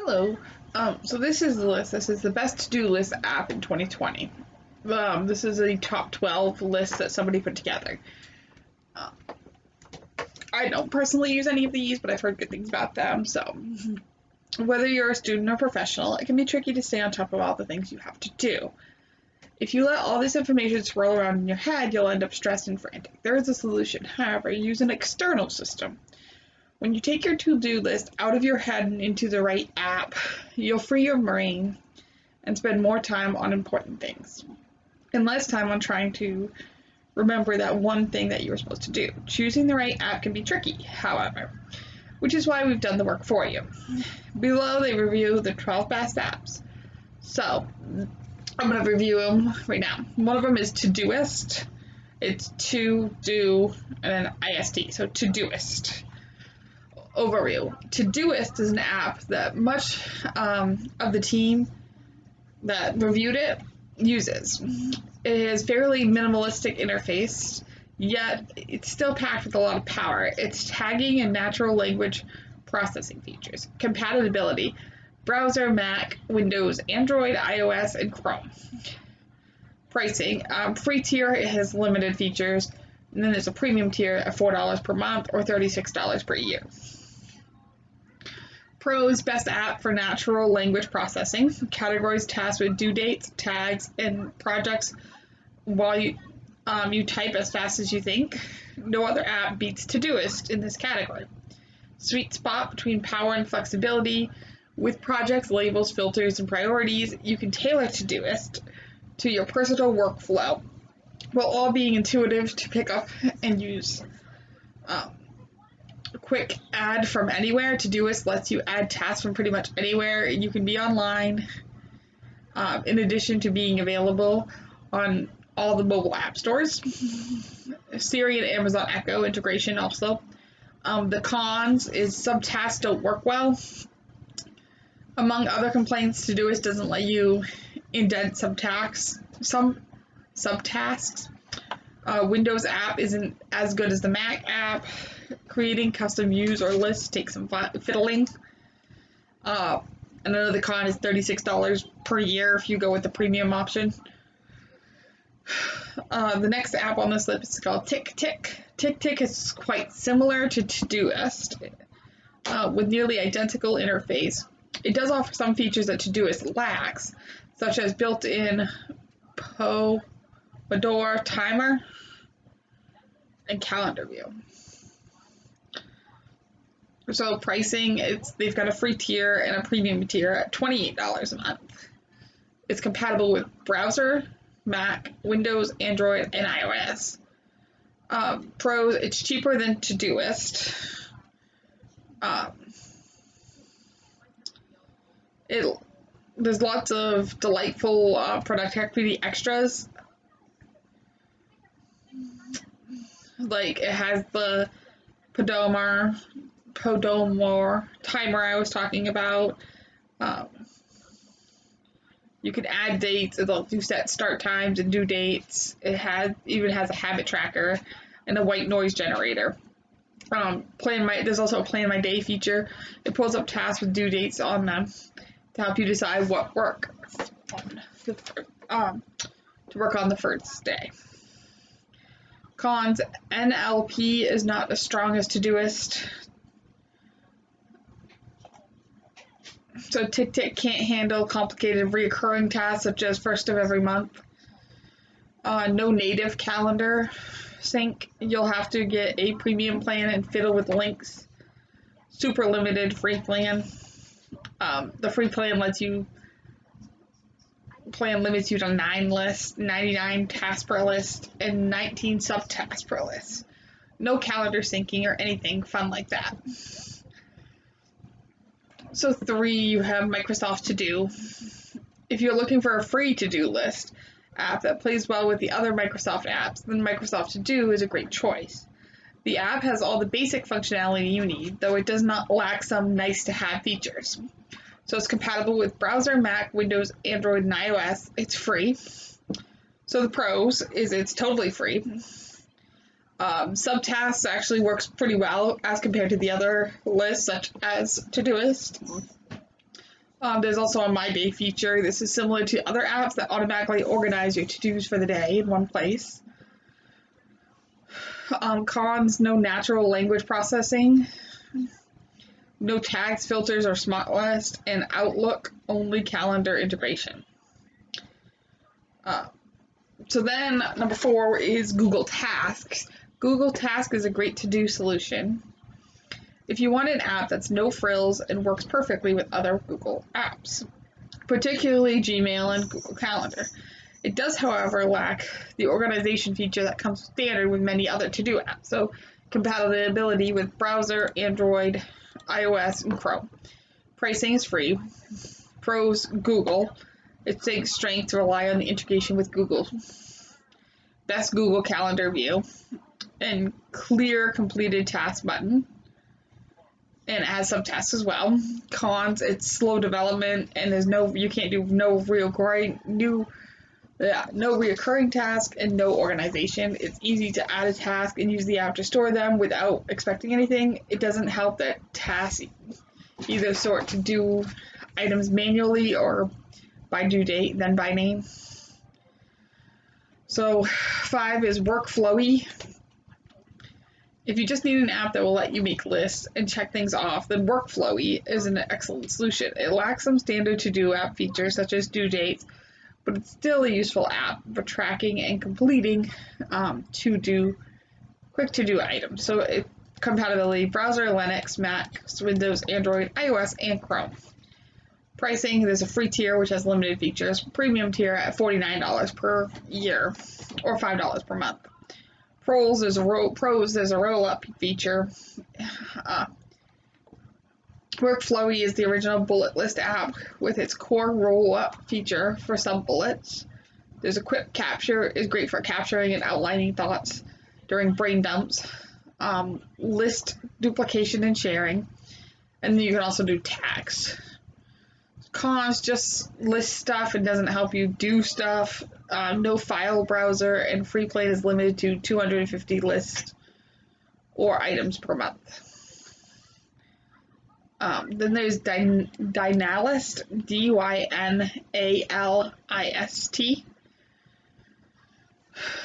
Hello. So this is the list. This is the best to-do list app in 2020. This is a top 12 list that somebody put together. Uh, I don't personally use any of these, but I've heard good things about them. So whether you're a student or professional, it can be tricky to stay on top of all the things you have to do. If you let all this information swirl around in your head, you'll end up stressed and frantic. There is a solution. However, use an external system. When you take your to-do list out of your head and into the right app, you'll free your brain and spend more time on important things and less time on trying to remember that one thing that you were supposed to do. Choosing the right app can be tricky, however, which is why we've done the work for you. Below, they review the 12 best apps. So, I'm going to review them right now. One of them is Todoist. It's to do and then IST, so Todoist. Overview. Todoist is an app that much of the team that reviewed it uses. It has fairly minimalistic interface, yet it's still packed with a lot of power. Its tagging and natural language processing features. Compatibility. Browser, Mac, Windows, Android, iOS, and Chrome. Pricing. Free tier, it has limited features. And then there's a premium tier at $4 per month or $36 per year. Pros, best app for natural language processing. Categories tasks with due dates, tags, and projects while you type as fast as you think. No other app beats Todoist in this category. Sweet spot between power and flexibility. With projects, labels, filters, and priorities, you can tailor Todoist to your personal workflow while all being intuitive to pick up and use. Quick add from anywhere. Todoist lets you add tasks from pretty much anywhere. You can be online, in addition to being available on all the mobile app stores. Siri and Amazon Echo integration also. The cons is some tasks don't work well. Among other complaints, Todoist doesn't let you indent some subtasks. Windows app isn't as good as the Mac app. Creating custom views or lists takes some fiddling. Another con is $36 per year if you go with the premium option. The next app on this list is called TickTick. TickTick is quite similar to Todoist with nearly identical interface. It does offer some features that Todoist lacks, such as built-in Pomodoro timer and calendar view. So pricing, they've got a free tier and a premium tier at $28 a month. It's compatible with browser, Mac, Windows, Android, and iOS. Pros, it's cheaper than Todoist. There's lots of delightful productivity extras. Like it has the Pomodoro timer I was talking about. You can add dates. It'll do set start times and due dates. It even has a habit tracker and a white noise generator. There's also a plan my day feature. It pulls up tasks with due dates on them to help you decide what work to work on the first day. Cons, NLP is not as strong as Todoist. So TickTick can't handle complicated reoccurring tasks such as first of every month. No native calendar sync. You'll have to get a premium plan and fiddle with links. Super limited free plan. The free plan limits you to 9 lists, 99 tasks per list, and 19 subtasks per list. No calendar syncing or anything fun like that. So 3, you have Microsoft To Do. If you're looking for a free to-do list app that plays well with the other Microsoft apps, then Microsoft To Do is a great choice. The app has all the basic functionality you need, though it does not lack some nice-to-have features. So it's compatible with browser, Mac, Windows, Android, and iOS. It's free. So the pros is it's totally free. Subtasks actually works pretty well as compared to the other lists, such as Todoist. There's also a My Day feature. This is similar to other apps that automatically organize your to-dos for the day in one place. Cons, no natural language processing, no tags, filters, or smart list, and Outlook only calendar integration. So then number 4 is Google Tasks. Google Tasks is a great to-do solution. If you want an app that's no frills and works perfectly with other Google apps, particularly Gmail and Google Calendar. It does, however, lack the organization feature that comes standard with many other to-do apps, so compatibility with browser, Android, iOS, and Chrome. Pricing is free. Pros, Google. Its big strength to rely on the integration with Google. Best Google Calendar view. And clear completed task button. And adds some tasks as well. Cons, it's slow development and you can't do no reoccurring task and no organization. It's easy to add a task and use the app to store them without expecting anything. It doesn't help that tasks either sort to do items manually or by due date, then by name. So 5 is Workflowy. If you just need an app that will let you make lists and check things off, then Workflowy is an excellent solution. It lacks some standard to-do app features such as due dates, but it's still a useful app for tracking and completing quick to-do items. So compatibility, browser, Linux, Mac, Windows, Android, iOS, and Chrome. Pricing, there's a free tier which has limited features, premium tier at $49 per year or $5 per month. Pros, there's a roll-up feature. Workflowy is the original bullet list app with its core roll-up feature for some bullets. There's a quick capture, is great for capturing and outlining thoughts during brain dumps. List duplication and sharing. And then you can also do tags. Cons, just list stuff and doesn't help you do stuff. No file browser, and free play is limited to 250 lists or items per month. Then there's Dynalist, Dynalist.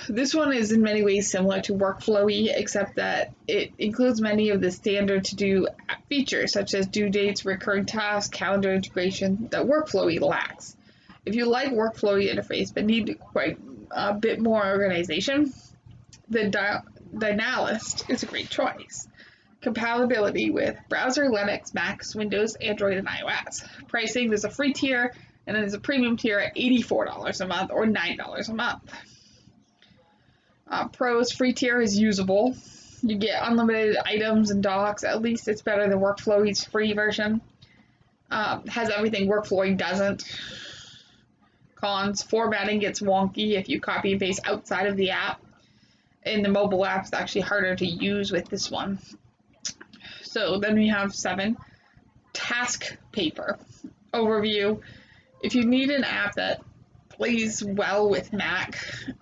This one is in many ways similar to Workflowy, except that it includes many of the standard to-do features, such as due dates, recurring tasks, calendar integration, that Workflowy lacks. If you like Workflowy interface but need quite a bit more organization, the Dynalist is a great choice. Compatibility with browser, Linux, Mac, Windows, Android, and iOS. Pricing, there's a free tier, and then there's a premium tier at $84 a month or $9 a month. Pros, free tier is usable. You get unlimited items and docs. At least it's better than Workflowy's free version. Has everything Workflowy doesn't. Cons, formatting gets wonky if you copy and paste outside of the app. In the mobile app, it's actually harder to use with this one. So then we have 7, Task Paper. Overview. If you need an app that plays well with Mac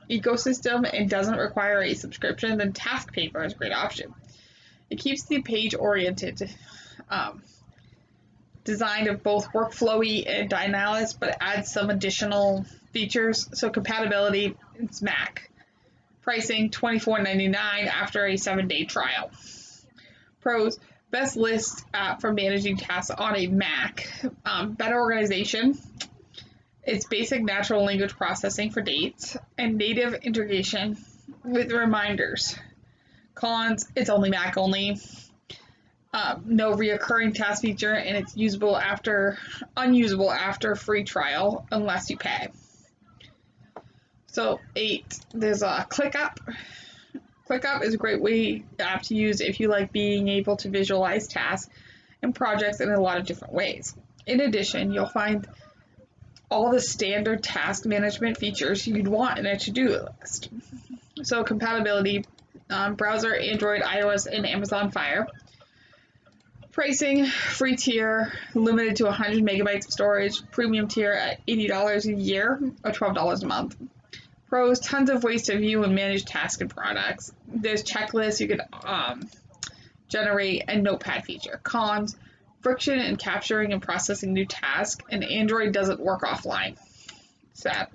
ecosystem and doesn't require a subscription, then Task Paper is a great option. It keeps the page-oriented design of both Workflowy and Dynalist, but adds some additional features. So compatibility, it's Mac. Pricing, $24.99 after a 7-day trial. Pros, best list app for managing tasks on a Mac. Better organization. It's basic natural language processing for dates and native integration with reminders. Cons, it's only Mac only. No reoccurring task feature, and it's unusable after free trial unless you pay. So 8, there's a ClickUp. ClickUp is a great app to use if you like being able to visualize tasks and projects in a lot of different ways. In addition, you'll find all the standard task management features you'd want in a to-do list. So compatibility, browser, Android, iOS, and Amazon Fire. Pricing, free tier, limited to 100 megabytes of storage, premium tier at $80 a year or $12 a month. Pros, tons of ways to view and manage tasks and products. There's checklists you can generate, and notepad feature. Cons, friction in capturing and processing new tasks, and Android doesn't work offline. Sad.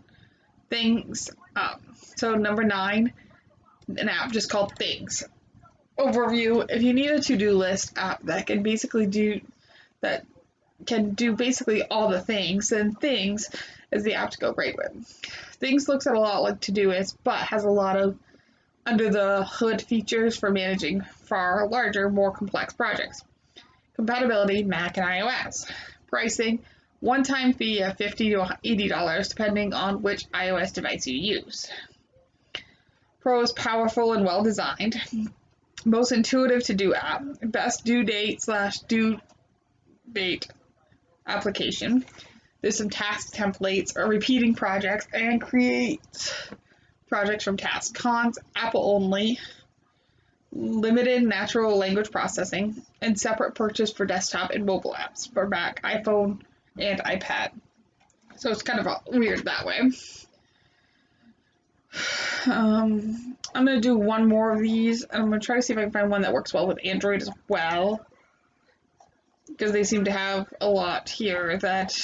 Things. So number 9, an app just called Things. Overview: if you need a to-do list app that can do basically all the things, then Things is the app to go great with. Things looks at a lot like Todoist, but has a lot of under the hood features for managing far larger, more complex projects. Compatibility: Mac and iOS. Pricing: one-time fee of $50 to $80 depending on which iOS device you use. Pros: powerful and well designed. Most intuitive to do app. Best due date/due date application. There's some task templates or repeating projects and create projects from tasks. Cons: Apple only, limited natural language processing, and separate purchase for desktop and mobile apps for Mac, iPhone, and iPad. So it's kind of weird that way. I'm going to do one more of these, and I'm going to try to see if I can find one that works well with Android as well, because they seem to have a lot here that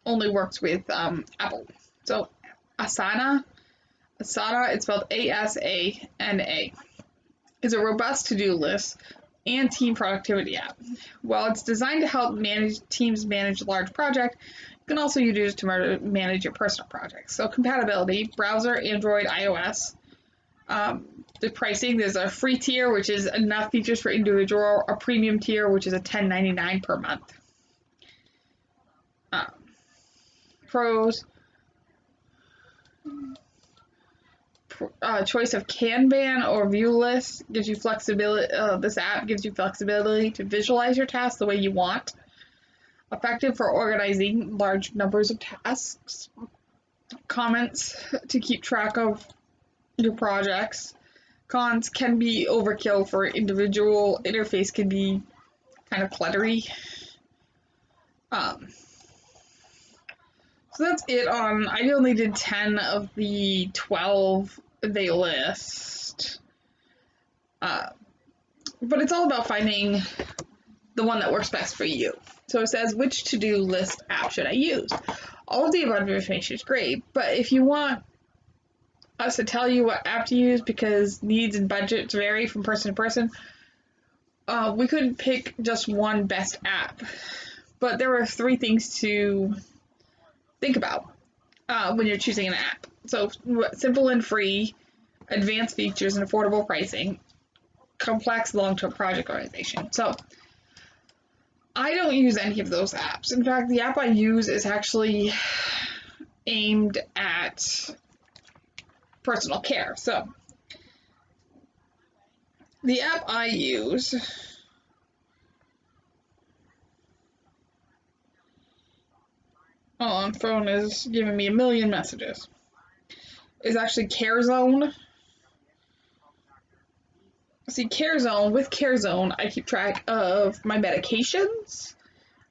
only works with Apple. So Asana, it's spelled ASANA, is a robust to-do list and team productivity app. While it's designed to help teams manage large projects, you can also use it to manage your personal projects. So compatibility: browser, Android, iOS. The pricing: there's a free tier, which is enough features for individual, a premium tier, which is a $10.99 per month. Pros: choice of Kanban or view list gives you flexibility. This app gives you flexibility to visualize your tasks the way you want. Effective for organizing large numbers of tasks. Comments: to keep track of your projects. Cons: can be overkill for individual. Interface can be kind of cluttery. So that's it on, I only did 10 of the 12 they list. But it's all about finding the one that works best for you. So it says, which to-do list app should I use? All of the above information is great, but if you want us to tell you what app to use because needs and budgets vary from person to person, we couldn't pick just one best app. But there are 3 things to think about when you're choosing an app. So simple and free, advanced features and affordable pricing, complex long-term project organization. So I don't use any of those apps. In fact, the app I use is actually aimed at personal care. So the app I use phone is giving me a million messages. Is actually Carezone. See, Carezone, with Carezone, I keep track of my medications,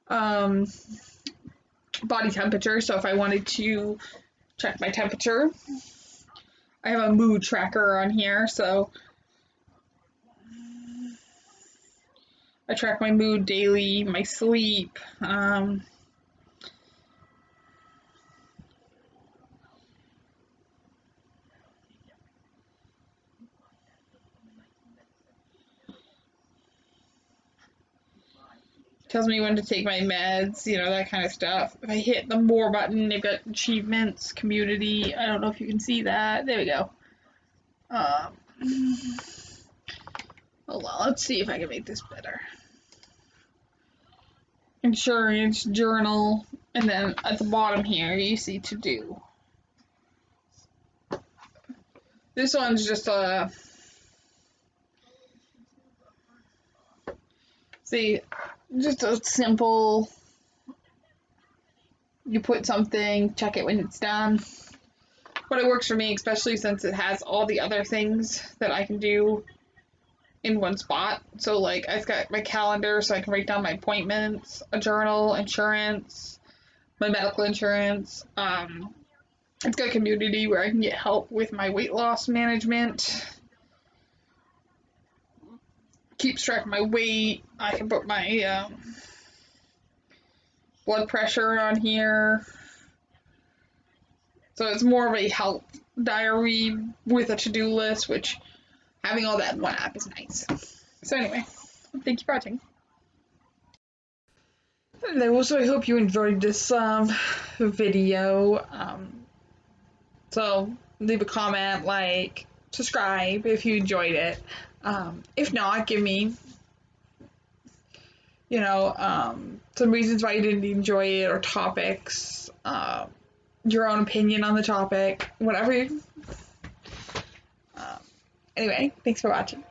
body temperature. So if I wanted to check my temperature, I have a mood tracker on here. So I track my mood daily, my sleep, tells me when to take my meds, that kind of stuff. If I hit the more button, they've got achievements, community. I don't know if you can see that. There we go. Hold on, let's see if I can make this better. Insurance, journal, and then at the bottom here, you see to do. This one's just a, just a simple, you put something, check it when it's done. But it works for me, especially since it has all the other things that I can do in one spot. So like I've got my calendar so I can write down my appointments, a journal, insurance, my medical insurance. It's got community where I can get help with my weight loss management. keeps track of my weight. I can put my blood pressure on here. So it's more of a health diary with a to-do list, which having all that in one app is nice. So anyway, thank you for watching. Hello, so I hope you enjoyed this video. So leave a comment, like, subscribe if you enjoyed it. If not, give me, some reasons why you didn't enjoy it or topics, your own opinion on the topic, whatever. Anyway, thanks for watching.